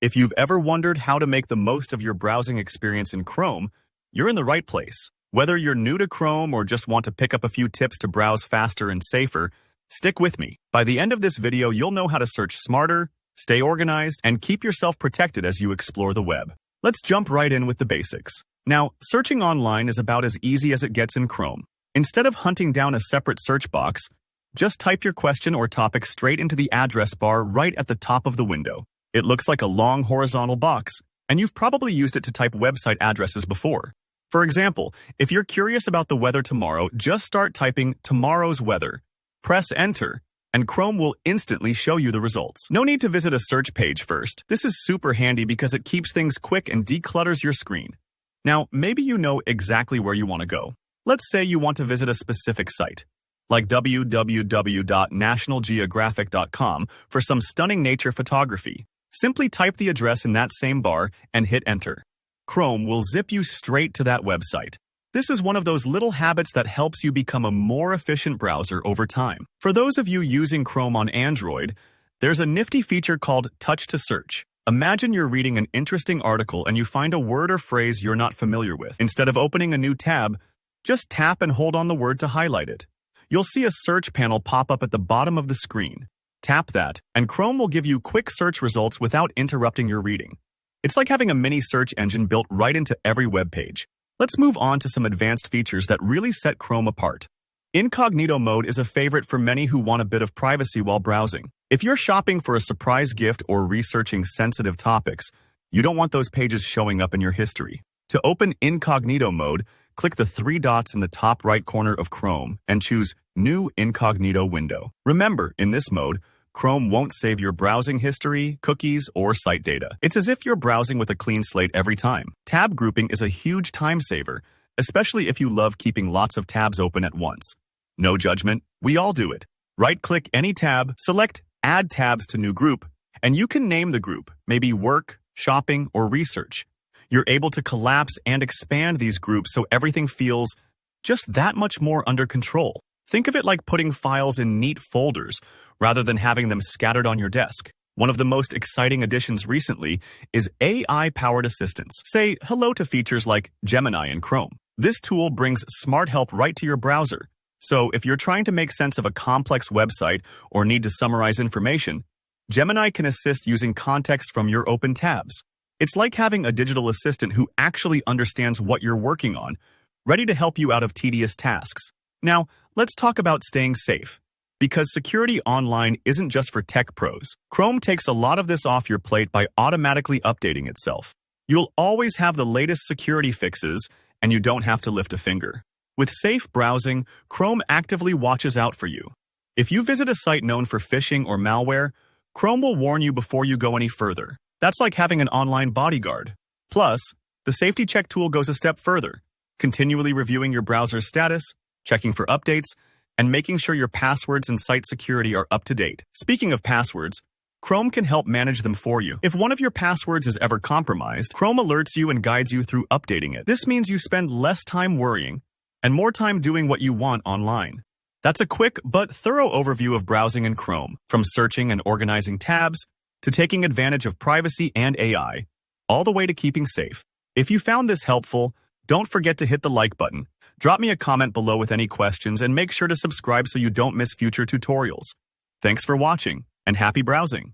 If you've ever wondered how to make the most of your browsing experience in Chrome, you're in the right place. Whether you're new to Chrome or just want to pick up a few tips to browse faster and safer, stick with me. By the end of this video, you'll know how to search smarter, stay organized, and keep yourself protected as you explore the web. Let's jump right in with the basics. Now, searching online is about as easy as it gets in Chrome. Instead of hunting down a separate search box, just type your question or topic straight into the address bar right at the top of the window. It looks like a long horizontal box, and you've probably used it to type website addresses before. For example, if you're curious about the weather tomorrow, just start typing tomorrow's weather. Press enter, and Chrome will instantly show you the results. No need to visit a search page first. This is super handy because it keeps things quick and declutters your screen. Now, maybe you know exactly where you want to go. Let's say you want to visit a specific site, like www.nationalgeographic.com for some stunning nature photography. Simply type the address in that same bar and hit enter. Chrome will zip you straight to that website. This is one of those little habits that helps you become a more efficient browser over time. For those of you using Chrome on Android, there's a nifty feature called Touch to Search. Imagine you're reading an interesting article and you find a word or phrase you're not familiar with. Instead of opening a new tab, just tap and hold on the word to highlight it. You'll see a search panel pop up at the bottom of the screen. Tap that, and Chrome will give you quick search results without interrupting your reading. It's like having a mini search engine built right into every web page. Let's move on to some advanced features that really set Chrome apart. Incognito mode is a favorite for many who want a bit of privacy while browsing. If you're shopping for a surprise gift or researching sensitive topics, you don't want those pages showing up in your history. To open incognito mode, click the three dots in the top right corner of Chrome and choose New Incognito Window. Remember, in this mode, Chrome won't save your browsing history, cookies, or site data. It's as if you're browsing with a clean slate every time. Tab grouping is a huge time saver, especially if you love keeping lots of tabs open at once. No judgment, we all do it. Right-click any tab, select Add Tabs to New Group, and you can name the group, maybe Work, Shopping, or Research. You're able to collapse and expand these groups so everything feels just that much more under control. Think of it like putting files in neat folders rather than having them scattered on your desk. One of the most exciting additions recently is AI-powered assistance. Say hello to features like Gemini in Chrome. This tool brings smart help right to your browser. So if you're trying to make sense of a complex website or need to summarize information, Gemini can assist using context from your open tabs. It's like having a digital assistant who actually understands what you're working on, ready to help you out of tedious tasks. Now, let's talk about staying safe. Because security online isn't just for tech pros. Chrome takes a lot of this off your plate by automatically updating itself. You'll always have the latest security fixes, and you don't have to lift a finger. With safe browsing, Chrome actively watches out for you. If you visit a site known for phishing or malware, Chrome will warn you before you go any further. That's like having an online bodyguard. Plus, the safety check tool goes a step further, continually reviewing your browser's status, checking for updates, and making sure your passwords and site security are up to date. Speaking of passwords, Chrome can help manage them for you. If one of your passwords is ever compromised, Chrome alerts you and guides you through updating it. This means you spend less time worrying and more time doing what you want online. That's a quick but thorough overview of browsing in Chrome, from searching and organizing tabs to taking advantage of privacy and AI, all the way to keeping safe. If you found this helpful, don't forget to hit the like button. Drop me a comment below with any questions and make sure to subscribe so you don't miss future tutorials. Thanks for watching and happy browsing.